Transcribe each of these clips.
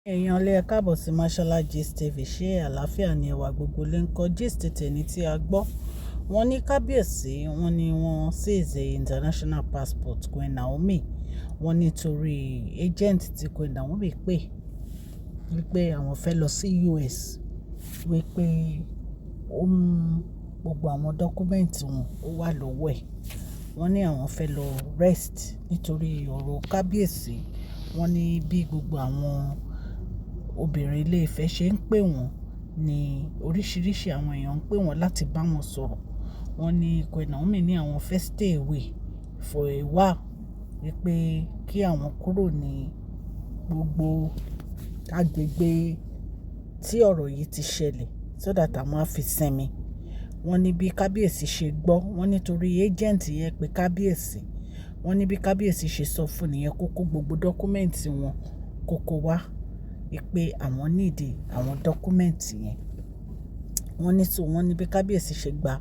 Èèyàn lé ẹ káàbọ̀ sí Mashola Gist TV. Ṣé àlàáfíà ni ẹwà gbogbo lè ń kọ́ gist tèmi tí a gbọ́? Wọ́n ní kábíyèsí, wọ́n ní wọ́n seize international passport Queen Naomi. Wọ́n nítorí agent tí Queen Naomi pè wípé àwọn fẹ́ lọ sí US, wípé ó mú gbogbo àwọn dọ́kúmẹ́ǹtì wọn ó wà lọ́wọ́ ẹ̀. Wọ́n ní àwọn fẹ́ lọ rest nítorí ọ̀rọ̀ kábíyèsí. Wọ́n ní bí gbogbo àwọn obìnrin ilé Ifẹ̀ ṣe ń pè wọ́n ní oríṣiríṣi àwọn èèyàn ń pè wọ́n láti bá wọn sọ̀rọ̀. Wọ́n ní Queen Naomi ní àwọn fẹ́ stay away for a while, wípé kí àwọn kúrò ní gbogbo agbègbè tí ọ̀rọ̀ yìí ti ṣẹlẹ̀ so that àwọn á fi sinmi. Wọ́n ní bí kábíyèsí ṣe gbọ́, wọ́n nítorí agent yẹn pé kábíyèsí, wọ́n ní bí kábíyèsí ṣe sọ fún nìyẹn kó kó gbogbo dọ́kúmẹ́ǹtì wọn kó wá, wípé àwọn níìdì àwọn dọ́kúmẹ́ǹtì yẹn. Wọ́n ní bí kábíyèsí ṣe gba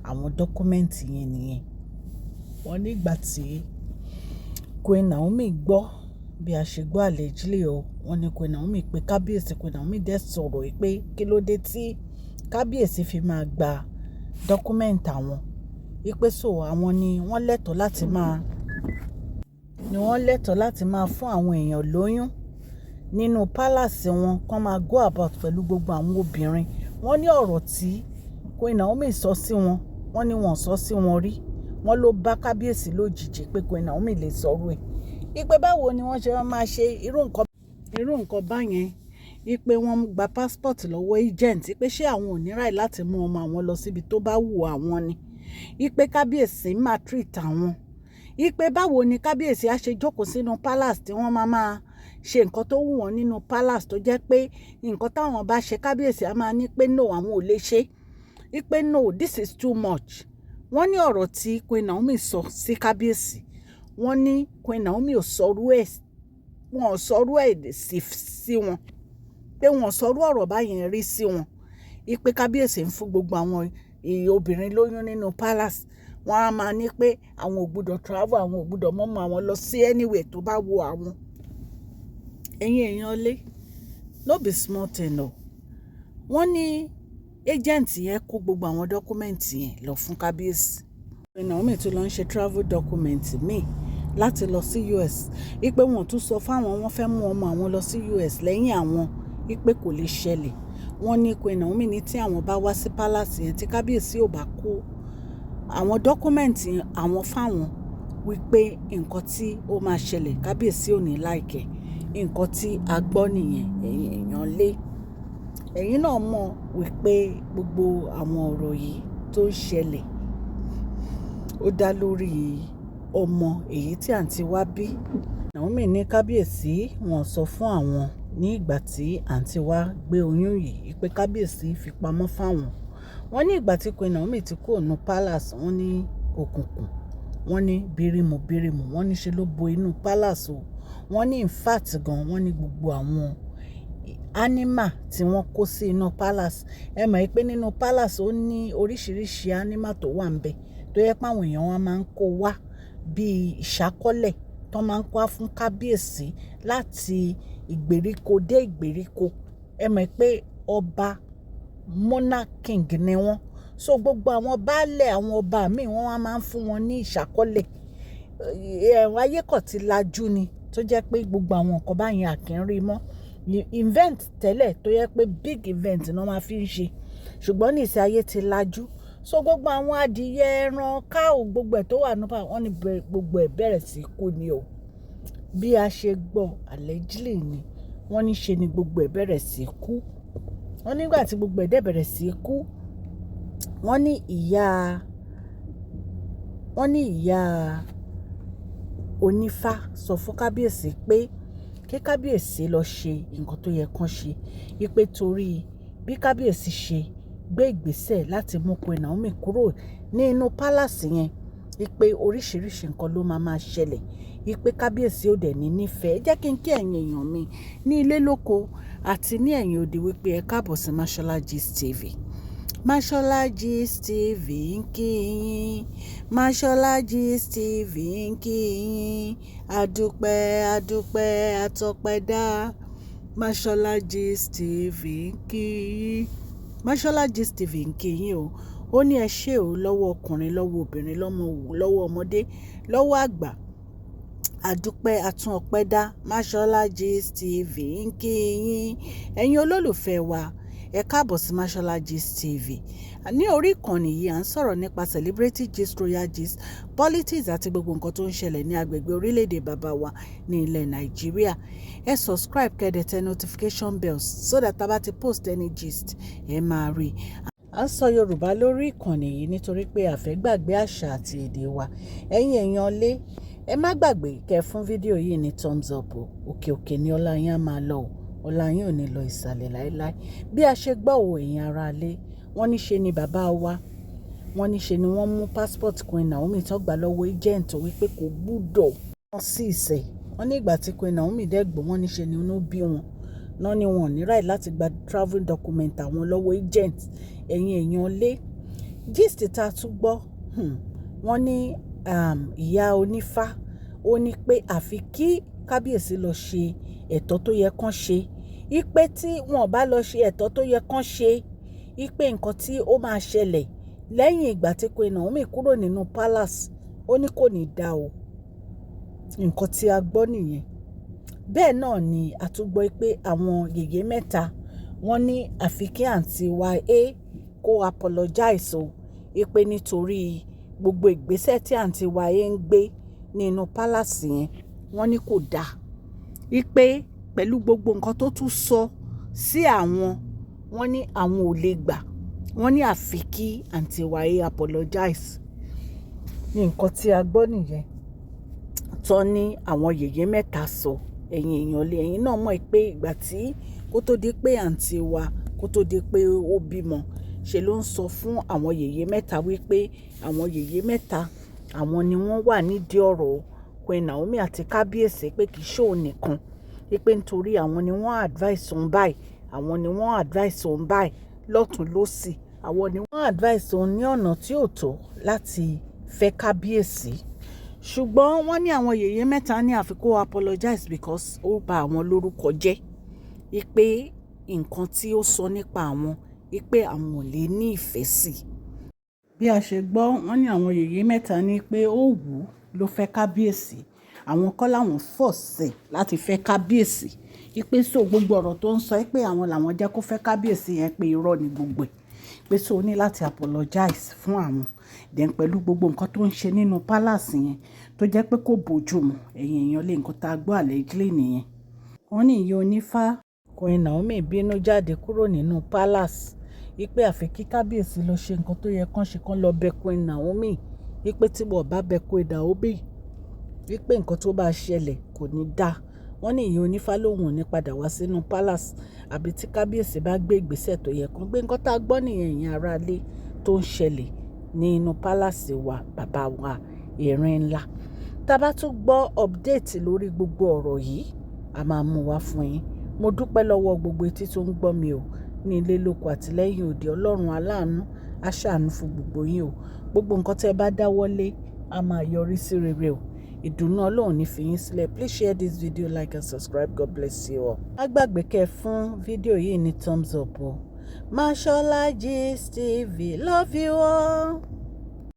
àwọn dọ́kúmẹ́ǹtì yẹn nìyẹn. Wọ́n ní ìgbà tí Queen Naomi gbọ́, bí a ṣe gbọ́ allegedly o, wọ́n ní Queen Naomi pé kábíyèsí, Queen Naomi dẹ̀ sọ̀rọ̀ wípé kí ló dé tí kábíyèsí fi máa gba dọ́kúmẹ́ǹtì àwọn, wípé so àwọn ni wọ́n lẹ́tọ̀ọ́ láti máa fún àwọn èèyàn lóyún nínú palace wọn, kán máa go about pẹ̀lú gbogbo àwọn obìnrin. Wọ́n ní ọ̀rọ̀ tí Queen Naomi sọ sí wọn, wọ́n ní wọ́n sọ sí wọn rí. Wọ́n ló bá kábíyèsí lójijì pé Queen Naomi lè sọ̀rọ̀ ẹ̀. Wípé báwo ni wọ́n ṣe máa ṣe irú nǹkan báyẹn, wípé wọ́n gba passport lọ́wọ́ agent, wípé ṣé àwọn ò ní right láti mú ọmọ àwọn lọ síbi tó bá wù àwọn ni. Wípé kábíyèsí máa treat àwọn. Wípé báwo ni kábíyèsí á ṣe jókòó sínú palace tí wọ́n máa ṣe nǹkan tó wù wọ́n nínú palace, tó jẹ́ pé nǹkan táwọn bá ṣe kábíyèsí á máa ní pé no, àwọn ò lè ṣe. Wípé no, this is too much. Wọ́n ní ọ̀rọ̀ tí Queen Naomi sọ sí kábíyèsí, wọ́n ní Queen Naomi ò sọrú ẹ̀ sí wọn, pé wọ́n sọrú ọ̀rọ̀ báyẹn rí sí wọn. Wípé kábíyèsí ń fún gbogbo àwọn obìnrin lóyún nínú palace. Wọ́n á máa ní pé àwọn ò gbọdọ̀ travel, àwọn ò gbọdọ̀ mọ́mọ́ àwọn lọ sí anywhere tó bá wù àwọn. Ẹ̀yin èèyàn lé, no be small thing o. Wọ́n ní agent yẹn kó gbogbo àwọn dọ́kúmẹ́ǹtì yẹn lọ fún kábíyèsí. Queen Naomi tún lọ ń ṣe travel document míì láti lọ sí US. Wípé wọ́n tún sọ fáwọn wọ́n fẹ́ mú ọmọ àwọn lọ sí US lẹ́yìn àwọn, wípé kò lè ṣẹlẹ̀. Wọ́n ní Queen Naomi ní tí àwọn bá wá sí palace yẹn, tí kábíyèsí ò bá kó àwọn dọ́kúmẹ́ǹtì àwọn fáwọn, wípé nǹkan tí ó máa ṣẹlẹ̀ kábíyèsí ò ní like ẹ̀. Nǹkan tí a gbọ́ nìyẹn, ẹ̀yin èèyàn lé. Ẹ̀yin náà mọ̀ wípé gbogbo àwọn ọ̀rọ̀ yìí tó ń ṣẹlẹ̀ ó dá lórí ọmọ èyí tí àǹtí wa bí. Naomi ní kábíyèsí wọ́n sọ fún àwọn ní ìgbà tí àǹtí wa gbé oyún yìí, pé kábíyèsí fi pamọ́ fáwọn. Wọ́n ní ìgbà tí Queen Naomi ti kúrò ní palace, wọ́n ní òkùnkùn, wọ́n ní bírímù, wọ́n ní ṣe ló bo inú palace o. Wọ́n ní in fact gan, wọ́n ní gbogbo àwọn animal tí wọ́n kó sí inú palace. Ẹ mọ̀ pé nínú palace ó ní oríṣiríṣi animal tó wà ńbẹ̀, tó yẹ pé àwọn èèyàn wa máa ń kó wá bí ìṣákọ́lẹ̀ tó máa ń kó wá fún kábíyèsí láti ìgbèríko dé ìgbèríko. Ẹ mọ̀ pé ọba monarch king ni wọ́n. So gbogbo àwọn baálẹ̀, àwọn ọba míì wọ́n wá máa ń fún wọn ní ìṣákọ́lẹ̀. Ayé kọ̀ ti lajú ni, tó jẹ́ pé gbogbo àwọn nǹkan báyẹn à kí ń rí mọ́. Event tẹ́lẹ̀ tó yẹ pé big event ni wọ́n máa fi ń ṣe, ṣùgbọ́n nísìnyí ayé ti lajú. So gbogbo àwọn adìyẹ, ẹran, cow, gbogbo ẹ̀ tó wà nípa, wọ́n ní gbogbo ẹ̀ bẹ̀rẹ̀ sí kú ni o. Bí a ṣe gbọ́ allegedly ni, wọ́n ní ṣe ni gbogbo ẹ̀ bẹ̀rẹ̀ sí kú. Wọ́n nígbà tí gbogbo ẹ̀ dẹ̀ bẹ̀rẹ̀ sí kú, wọ́n ní ìyá onífá sọ fún kábíyèsí pé kí kábíyèsí lọ ṣe nǹkan tó yẹ kán ṣe. Wípé torí bí kábíyèsí ṣe gbé ìgbésẹ̀ láti mú Queen Naomi kúrò nínú palace yẹn, wípé oríṣiríṣi nǹkan ló máa ṣẹlẹ̀. Wípé kábíyèsí ò dẹ̀ ní nífẹ̀ẹ́. Jẹ́ kí n kí ẹ̀yin èèyàn mi ní ilé lóko àti ní ẹ̀yìn òde wípé ẹ káàbọ̀ sí Mashola Gist TV. Mashola Gist TV ń kí yín. Mashola Gist TV ń kí yín. Adúpẹ́, àtọpẹ́ dá. Mashola Gist TV ń kí yín. Mashola Gist TV ń kí yín o. Ó ní ẹ ṣé o lọ́wọ́ ọkùnrin, lọ́wọ́ obìnrin, lọ́wọ́ ọmọdé, lọ́wọ́ àgbà. Àdúpẹ́ àtún ọpẹ́ dá. Mashola Gist TV ń kí yín. Ẹ̀yin olólùfẹ́ wa, ẹ káàbọ̀ sí Mashola Gist TV. Ní orí ìkànnì yìí à ń sọ̀rọ̀ nípa celebrity gist, royal gist, politics àti gbogbo nǹkan tó ń ṣẹlẹ̀ ní agbègbè orílẹ̀-èdè bàbá wa ní ilẹ̀ Nàìjíríà. Ẹ subscribe kẹ́dẹ̀ tẹ notification bells so that tá bá ti post any gist ẹ máa rí. À ń sọ Yorùbá lórí ìkànnì yìí nítorí pé a fẹ́ gbàgbé àṣà àti èdè wa. Ẹ̀yin èèyàn lé, ẹ má gbàgbé kẹ́ fún fídíò yìí ní thumbs up o. Òkè òkè ni ọlá yín á máa lọ o. Ọlá yín ò ní lọ ìsàlẹ̀ láéláé. Bí a ṣe gbọ́ òwe ẹ̀yin ará lé, wọ́n ní ṣe ni bàbá wa, wọ́n ní ṣe ni wọ́n mú passport Queen Naomi tó gbà lọ́wọ́ agent wípé kò gbúdọ̀ wọ́n sí ìsẹ̀. Wọ́n ní ìgbà tí Queen Naomi dẹ́gbọ́, wọ́n ní ṣe ni inú bí wọn. Náà ni wọn ò ní right láti gba travel document àwọn lọ́wọ́ agent. Ẹ̀yin èèyàn lé, gist tá a tún gbọ́, wọ́n ní ìyá onífá ó ní pé àfi kí kábíyèsí lọ ṣe ẹ̀tọ́ tó yẹ kán ṣe. Ipe tí wọn bá lọ ṣe ẹ̀tọ́ tó yẹ kán ṣe, ipe nǹkan tí ó máa ṣẹlẹ̀ lẹ́yìn ìgbà tí Queen Naomi kúrò nínú palace, ó ní kò ní dá o. Nǹkan tí a gbọ́ nìyẹn. Bẹ́ẹ̀ náà ni a tún gbọ́ pé àwọn yèyé mẹ́ta wọ́n ní àfi kí àǹtí wa kó apologize o. Ipe nítorí gbogbo ìgbésẹ̀ tí àǹtí wa ń gbé nínú palace yẹn, wọ́n ní kò dáa. Ipe pẹ̀lú gbogbo nǹkan tó tún sọ sí àwọn, wọ́n ní àwọn ò lè gbà. Wọ́n ní àfi kí àǹtí wa apologize. Ní nǹkan tí a gbọ́ nìyẹn tó ní àwọn yèyé mẹ́ta sọ. Ẹ̀yin èèyàn lé, ẹ̀yin náà mọ̀ pé ìgbà tí kó tó di pé àǹtí wa kó tó di pé ó bímọ, ṣe ló ń sọ fún àwọn yèyé mẹ́ta wípé àwọn yèyé mẹ́ta àwọn ni wọ́n wà nídìí ọ̀rọ̀ Queen Naomi àti kábíyèsí, pé kì í ṣe òun nìkan. Pé nítorí àwọn ni wọ́n advice òun báyìí, àwọn ni wọ́n advice òun báyìí lọ́tùn lósì, àwọn ni wọ́n advice òun ní ọ̀nà tí ò tọ́ láti fẹ́ kábíyèsí. Ṣùgbọ́n wọ́n ní àwọn yèyé mẹ́ta ní àfi kó apologize because ó bà àwọn lórúkọ jẹ́. Pé nǹkan tí ó sọ nípa àwọn, pé àwọn ò lè ní ìfẹ́ sí. Bí a ṣe gbọ́, wọ́n ní àwọn yèyé mẹ́ta ní pé ó wù ú ló fẹ́ kábíyèsí. Àwọn kọ́ làwọn force láti fẹ́ kábíyèsí. Pé so gbogbo ọ̀rọ̀ tó ń sọ pé àwọn làwọn jẹ́ kó fẹ́ kábíyèsí yẹn pé irọ́ ni gbogbo ẹ̀. Pé so ní láti apologize fún àwọn. Then pẹ̀lú gbogbo nǹkan tó ń ṣe nínú palace yẹn tó jẹ́ pé kò bójú mu. Ẹ̀yin èèyàn lé, nǹkan tá a gbọ́ allegedly nìyẹn. Wọ́n ní ìyá onífá Queen Naomi bínú jáde kúrò nínú palace. Pé àfi kí kábíyèsí lọ ṣe nǹkan tó yẹ kán ṣe, kán lọ bẹ Queen Naomi. Pé tí wọ́n bá bẹ Queen Naomi, pé nǹkan tó bá ṣẹlẹ̀ kò ní dá. Wọ́n ní ìyá onífá lòun ò ní padà wá sínú palace àbí tí kábíyèsí bá gbé ìgbésẹ̀ tó yẹ kán gbé. Nǹkan tá a gbọ́ nìyẹn, ẹ̀yin ará ilé, tó ń ṣẹlẹ̀ nínú palace wa bàbá wa Erin Ńlá. Tá bá tún gbọ́ update lórí gbogbo ọ̀rọ̀ yìí, a máa mú wá fún yín. Mo dúpẹ́ lọ́wọ́ gbogbo etí tó ń gbọ́ mi o, ní ilé lóko àti lẹ́yìn òde. Ọlọ́run aláàánú á ṣàánú fún gbogbo yín o. Gbogbo nǹkan tẹ́ bá dáwọ́lé á máa yọrí sí rere o. Ìdùnnú Ọlọ́run ní fi yín sílẹ̀. Please share this video, like and subscribe. God bless you all. Má gbàgbé kẹ́ fún fídíò yìí ní thumbs up o. Mashola Gist TV, love you all.